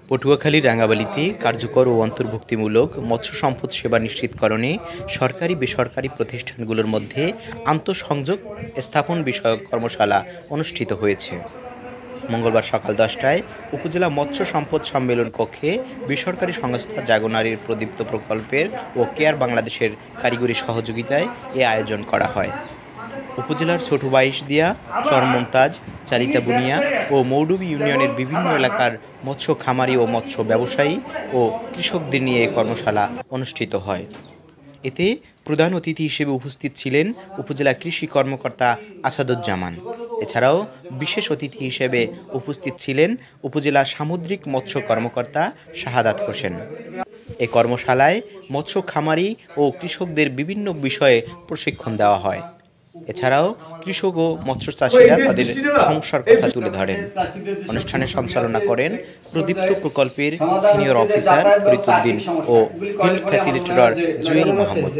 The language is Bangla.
পটুয়াখালীর রাঙ্গাবালিতে কার্যকর ও অন্তর্ভুক্তিমূলক মৎস্য সম্পদ সেবা নিশ্চিতকরণে সরকারি বেসরকারি প্রতিষ্ঠানগুলোর মধ্যে আন্তঃসংযোগ স্থাপন বিষয়ক কর্মশালা অনুষ্ঠিত হয়েছে। মঙ্গলবার সকাল 10টায় উপজেলা মৎস্য সম্পদ সম্মেলন কক্ষে বেসরকারি সংস্থা জাগনারীর প্রদীপ্ত প্রকল্পের ও কেয়ার বাংলাদেশের কারিগরি সহযোগিতায় এ আয়োজন করা হয়। উপজেলার ছোট বাইশদিয়া, চরমমতাজ, চালিতা বুনিয়া ও মৌডুবি ইউনিয়নের বিভিন্ন এলাকার মৎস্য খামারি ও মৎস্য ব্যবসায়ী ও কৃষকদের নিয়ে এ কর্মশালা অনুষ্ঠিত হয়। এতে প্রধান অতিথি হিসেবে উপস্থিত ছিলেন উপজেলা কৃষি কর্মকর্তা আসাদুজ্জামান। এছাড়াও বিশেষ অতিথি হিসেবে উপস্থিত ছিলেন উপজেলা সামুদ্রিক মৎস্য কর্মকর্তা শাহাদাত হোসেন। এ কর্মশালায় মৎস্য খামারি ও কৃষকদের বিভিন্ন বিষয়ে প্রশিক্ষণ দেওয়া হয়। এছাড়াও কৃষক ও মৎস্য চাষিরা তাদের সমস্যার কথা তুলে ধরেন। অনুষ্ঠানে সঞ্চালনা করেন প্রদীপ্ত প্রকল্পের সিনিয়র অফিসার ফরিদ উদ্দিন ও ফিল্ড ফ্যাসিলিটেটর জুয়েল মাহমুদ।